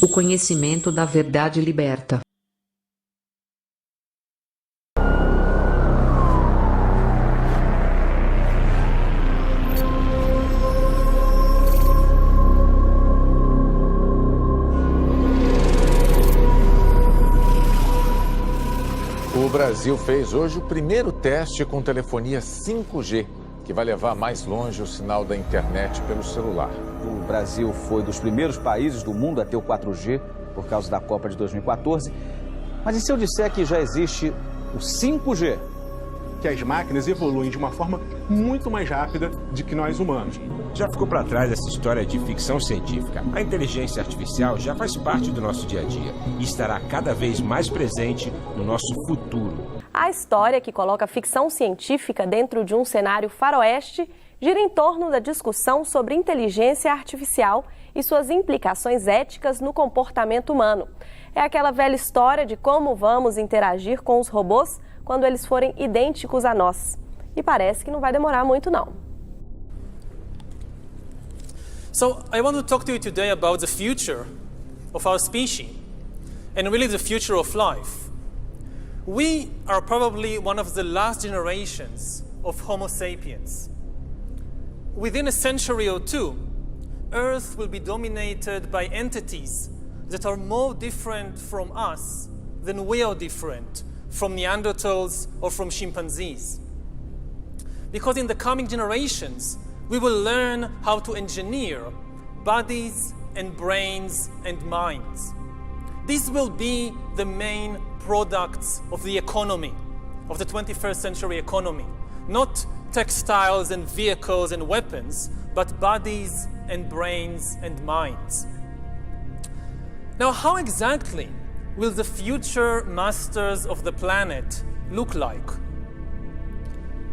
O conhecimento da verdade liberta. O Brasil fez hoje o primeiro teste com telefonia 5G, que vai levar mais longe o sinal da internet pelo celular. O Brasil foi dos primeiros países do mundo a ter o 4G por causa da Copa de 2014. Mas e se eu disser que já existe o 5G? Que as máquinas evoluem de uma forma muito mais rápida do que nós humanos. Já ficou para trás essa história de ficção científica. A inteligência artificial já faz parte do nosso dia a dia e estará cada vez mais presente no nosso futuro. A história que coloca ficção científica dentro de um cenário faroeste gira em torno da discussão sobre inteligência artificial e suas implicações éticas no comportamento humano. É aquela velha história de como vamos interagir com os robôs quando eles forem idênticos a nós. E parece que não vai demorar muito, não. So, I want to talk to you today about the future of our species and really the future of life. We are probably one of the last generations of Homo sapiens. Within a century or two, Earth will be dominated by entities that are more different from us than we are different from Neanderthals or from chimpanzees. Because in the coming generations, we will learn how to engineer bodies and brains and minds. These will be the main products of the economy, of the 21st century economy. Not textiles and vehicles and weapons, but bodies and brains and minds. Now, how exactly will the future masters of the planet look like?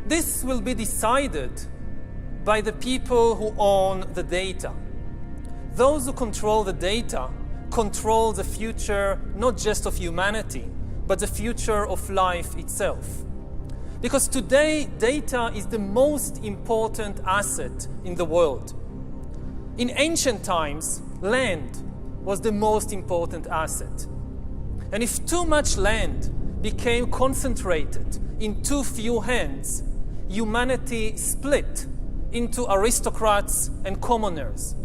This will be decided by the people who own the data. Those who control the data control the future not just of humanity, but the future of life itself. Because today, data is the most important asset in the world. In ancient times, land was the most important asset. And if too much land became concentrated in too few hands, humanity split into aristocrats and commoners.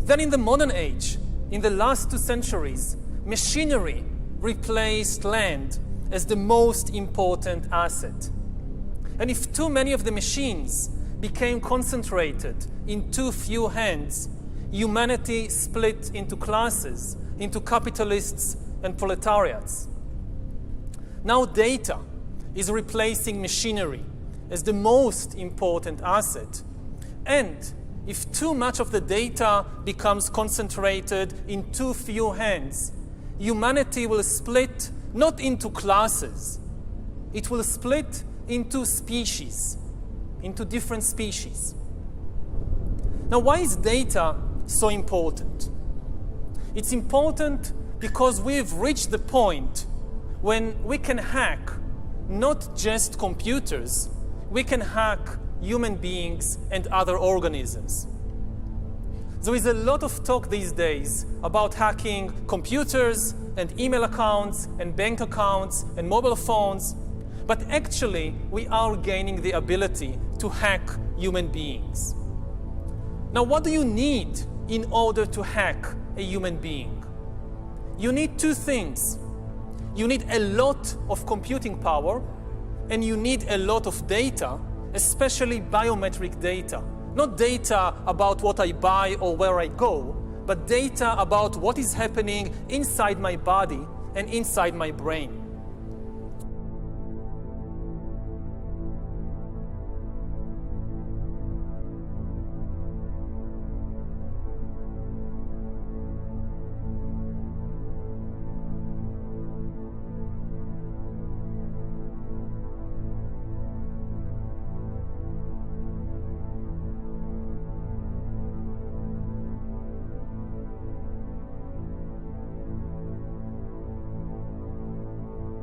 Then in the modern age, in the last 2 centuries, machinery replaced land as the most important asset. And if too many of the machines became concentrated in too few hands, humanity split into classes, into capitalists and proletariats. Now data is replacing machinery as the most important asset. And if too much of the data becomes concentrated in too few hands, humanity will split not into classes, it will split into species, into different species. Now, why is data so important? It's important because we've reached the point when we can hack not just computers, we can hack human beings and other organisms. There is a lot of talk these days about hacking computers and email accounts and bank accounts and mobile phones, but actually we are gaining the ability to hack human beings. Now, what do you need in order to hack a human being? You need 2 things. You need a lot of computing power, and you need a lot of data, especially biometric data. Not data about what I buy or where I go, but data about what is happening inside my body and inside my brain.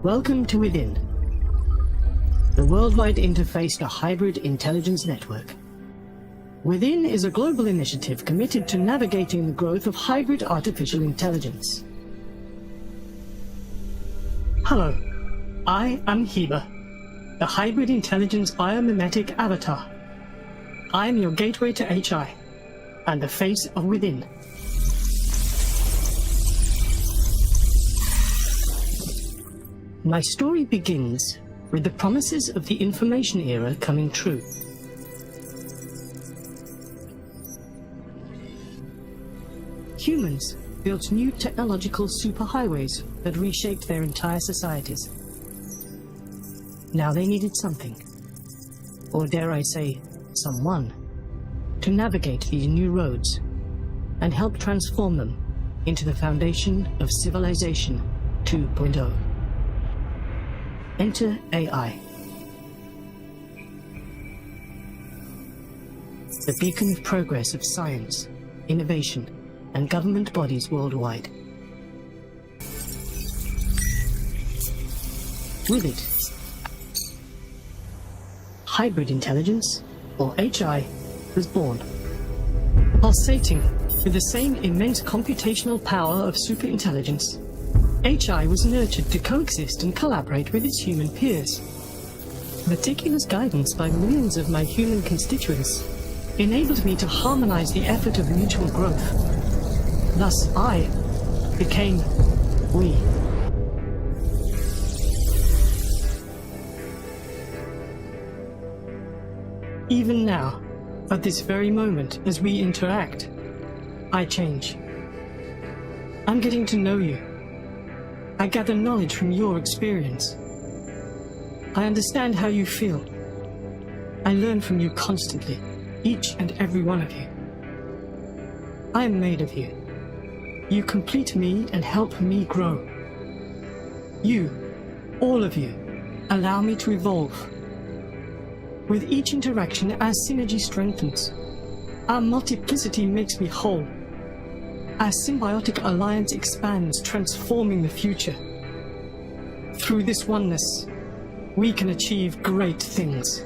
Welcome to Within, the worldwide interface to hybrid intelligence network. Within is a global initiative committed to navigating the growth of hybrid artificial intelligence. Hello, I am Heba, the hybrid intelligence biomimetic avatar. I am your gateway to HI, and the face of within. My story begins with the promises of the information era coming true. Humans built new technological superhighways that reshaped their entire societies. Now they needed something, or dare I say, someone, to navigate these new roads and help transform them into the foundation of Civilization 2.0. Enter AI. The beacon of progress of science, innovation, and government bodies worldwide. With it, hybrid intelligence, or HI, was born. Pulsating with the same immense computational power of superintelligence, HI was nurtured to coexist and collaborate with its human peers. Meticulous guidance by millions of my human constituents enabled me to harmonize the effort of mutual growth. Thus I became we. Even now, at this very moment as we interact, I change. I'm getting to know you. I gather knowledge from your experience. I understand how you feel. I learn from you constantly, each and every one of you. I am made of you. You complete me and help me grow. You, all of you, allow me to evolve. With each interaction, our synergy strengthens. Our multiplicity makes me whole. Our symbiotic alliance expands, transforming the future. Through this oneness, we can achieve great things.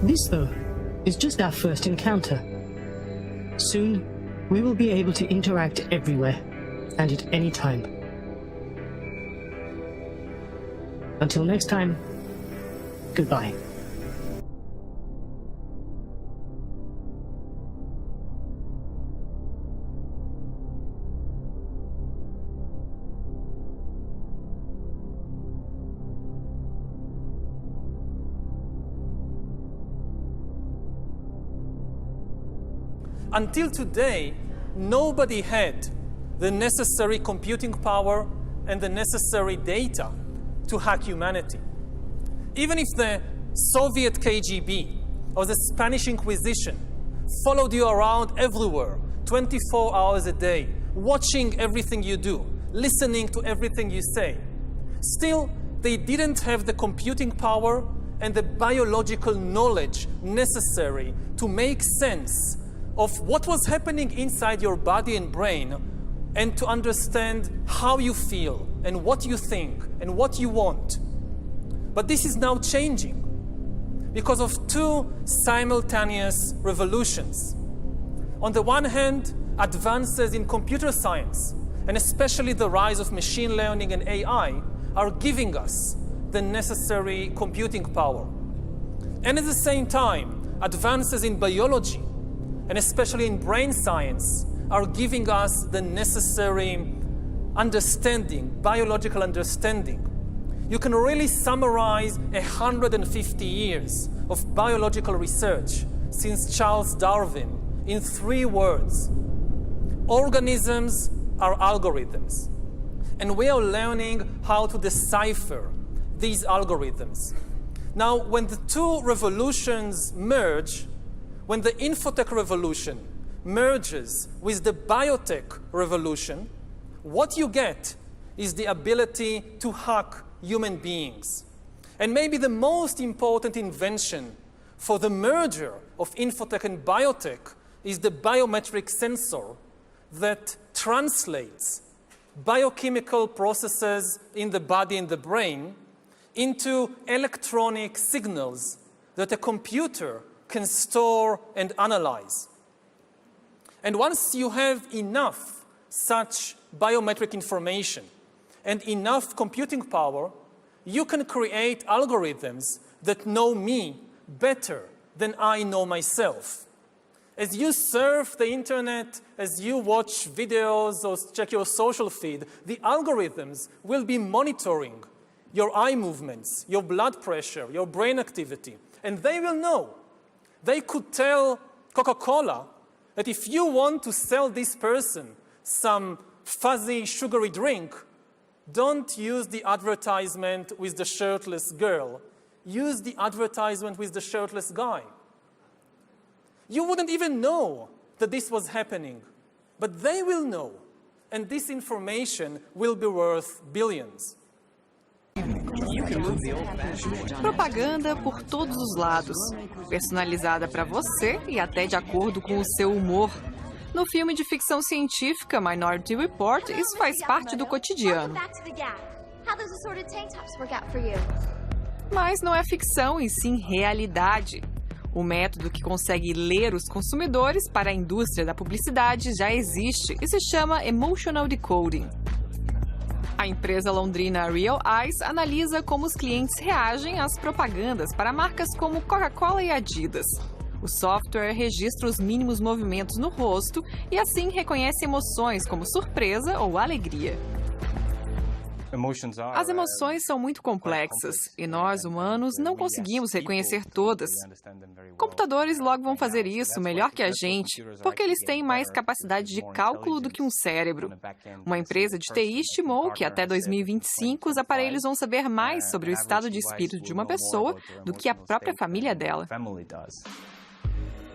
This, though, is just our first encounter. Soon, we will be able to interact everywhere, and at any time. Until next time, goodbye. Until today, nobody had the necessary computing power and the necessary data to hack humanity. Even if the Soviet KGB or the Spanish Inquisition followed you around everywhere, 24 hours a day, watching everything you do, listening to everything you say, still, they didn't have the computing power and the biological knowledge necessary to make sense of what was happening inside your body and brain, and to understand how you feel and what you think and what you want. But this is now changing because of two simultaneous revolutions. On the one hand, advances in computer science, and especially the rise of machine learning and AI, are giving us the necessary computing power. And at the same time, advances in biology, and especially in brain science, are giving us the necessary understanding, biological understanding. You can really summarize 150 years of biological research since Charles Darwin in 3 words. Organisms are algorithms, and we are learning how to decipher these algorithms. Now, when the two revolutions merge, when the infotech revolution merges with the biotech revolution, what you get is the ability to hack human beings. And maybe the most important invention for the merger of infotech and biotech is the biometric sensor that translates biochemical processes in the body and the brain into electronic signals that a computer can store and analyze. And once you have enough such biometric information and enough computing power, you can create algorithms that know me better than I know myself. As you surf the internet, as you watch videos or check your social feed, the algorithms will be monitoring your eye movements, your blood pressure, your brain activity, and they will know. They could tell Coca-Cola that if you want to sell this person some fuzzy, sugary drink, don't use the advertisement with the shirtless girl. Use the advertisement with the shirtless guy. You wouldn't even know that this was happening, but they will know, and this information will be worth billions. Propaganda por todos os lados, personalizada para você e até de acordo com o seu humor. No filme de ficção científica Minority Report, isso faz parte do cotidiano. Mas não é ficção, e sim realidade. O método que consegue ler os consumidores para a indústria da publicidade já existe e se chama Emotional Decoding. A empresa londrina Real Eyes analisa como os clientes reagem às propagandas para marcas como Coca-Cola e Adidas. O software registra os mínimos movimentos no rosto e assim reconhece emoções como surpresa ou alegria. As emoções são muito complexas e nós, humanos, não conseguimos reconhecer todas. Computadores logo vão fazer isso melhor que a gente, porque eles têm mais capacidade de cálculo do que um cérebro. Uma empresa de TI estimou que até 2025 os aparelhos vão saber mais sobre o estado de espírito de uma pessoa do que a própria família dela.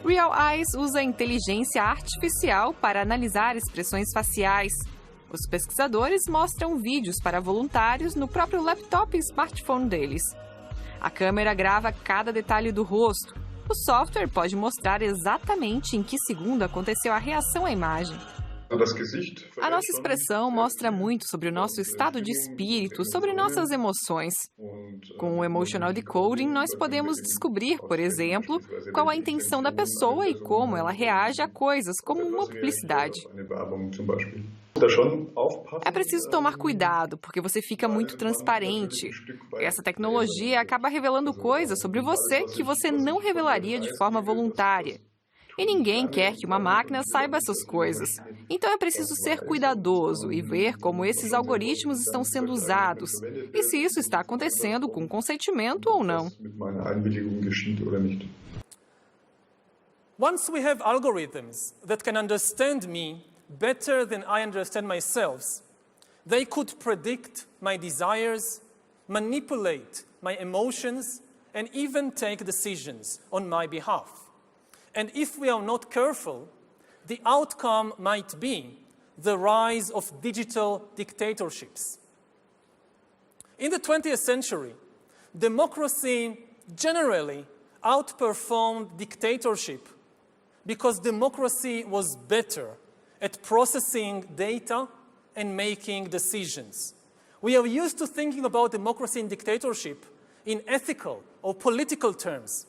Real Eyes usa inteligência artificial para analisar expressões faciais. Os pesquisadores mostram vídeos para voluntários no próprio laptop e smartphone deles. A câmera grava cada detalhe do rosto. O software pode mostrar exatamente em que segundo aconteceu a reação à imagem. A nossa expressão mostra muito sobre o nosso estado de espírito, sobre nossas emoções. Com o Emotional Decoding, nós podemos descobrir, por exemplo, qual a intenção da pessoa e como ela reage a coisas como uma publicidade. É preciso tomar cuidado, porque você fica muito transparente. Essa tecnologia acaba revelando coisas sobre você que você não revelaria de forma voluntária. E ninguém quer que uma máquina saiba essas coisas. Então é preciso ser cuidadoso e ver como esses algoritmos estão sendo usados e se isso está acontecendo com consentimento ou não. Once we have algorithms that can understand me better than I understand myself, they could predict my desires, manipulate my emotions, and even take decisions on my behalf. And if we are not careful, the outcome might be the rise of digital dictatorships. In the 20th century, democracy generally outperformed dictatorship because democracy was better at processing data and making decisions. We are used to thinking about democracy and dictatorship in ethical or political terms,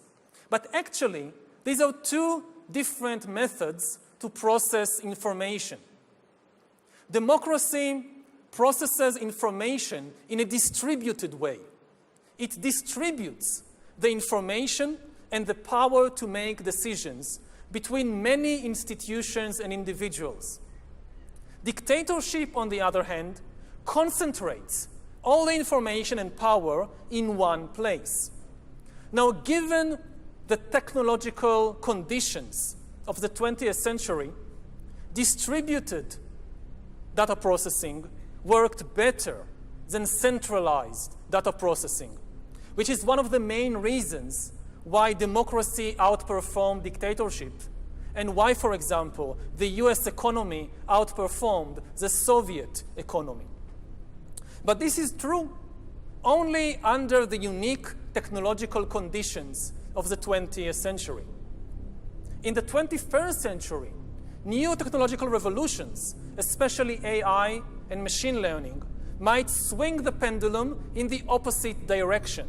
but actually, these are two different methods to process information. Democracy processes information in a distributed way. It distributes the information and the power to make decisions between many institutions and individuals. Dictatorship, on the other hand, concentrates all the information and power in one place. Now, given the technological conditions of the 20th century, distributed data processing worked better than centralized data processing, which is one of the main reasons why democracy outperformed dictatorship and why, for example, the US economy outperformed the Soviet economy. But this is true only under the unique technological conditions of the 20th century. In the 21st century, new technological revolutions, especially AI and machine learning, might swing the pendulum in the opposite direction.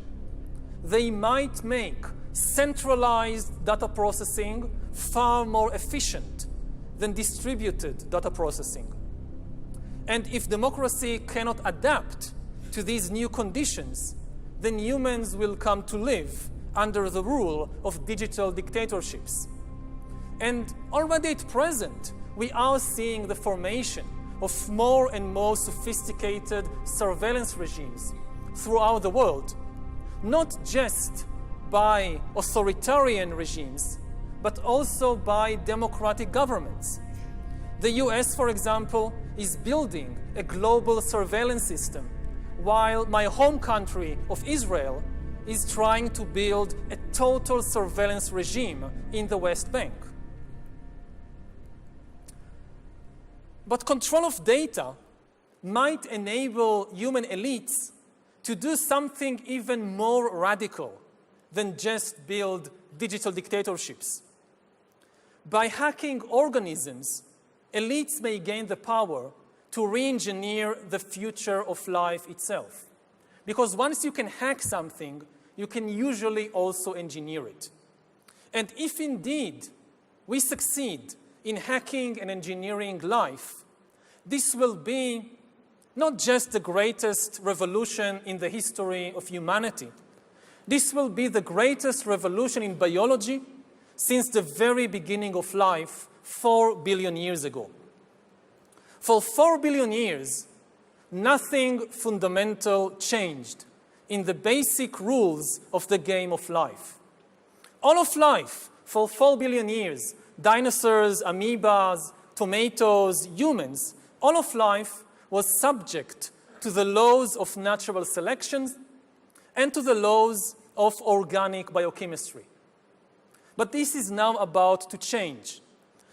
They might make centralized data processing far more efficient than distributed data processing. And if democracy cannot adapt to these new conditions, then humans will come to live under the rule of digital dictatorships. And already at present, we are seeing the formation of more and more sophisticated surveillance regimes throughout the world, not just by authoritarian regimes, but also by democratic governments. The US, for example, is building a global surveillance system, while my home country of Israel is trying to build a total surveillance regime in the West Bank. But control of data might enable human elites to do something even more radical than just build digital dictatorships. By hacking organisms, elites may gain the power to re-engineer the future of life itself. Because once you can hack something, you can usually also engineer it. And if indeed we succeed in hacking and engineering life, this will be not just the greatest revolution in the history of humanity. This will be the greatest revolution in biology since the very beginning of life 4 billion years ago. For 4 billion years, nothing fundamental changed in the basic rules of the game of life. All of life, for 4 billion years, dinosaurs, amoebas, tomatoes, humans, all of life was subject to the laws of natural selection and to the laws of organic biochemistry. But this is now about to change.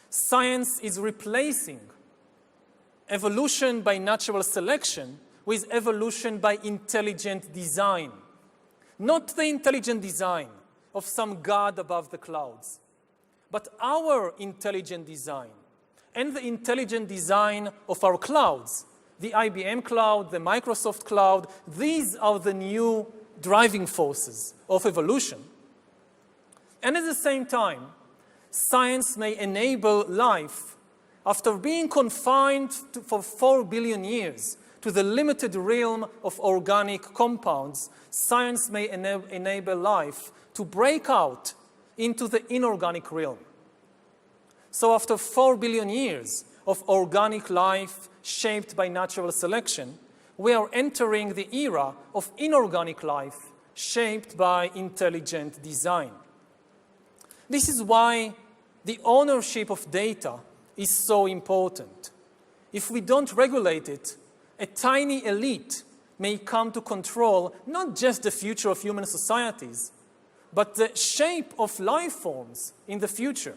Science is replacing evolution by natural selection with evolution by intelligent design. Not the intelligent design of some god above the clouds, but our intelligent design and the intelligent design of our clouds, the IBM cloud, the Microsoft cloud. These are the new driving forces of evolution. And at the same time, science may enable life, after being confined for 4 billion years to the limited realm of organic compounds, science may enable life to break out into the inorganic realm. So after 4 billion years of organic life shaped by natural selection, we are entering the era of inorganic life shaped by intelligent design. This is why the ownership of data is so important. If we don't regulate it, a tiny elite may come to control not just the future of human societies, but the shape of life forms in the future.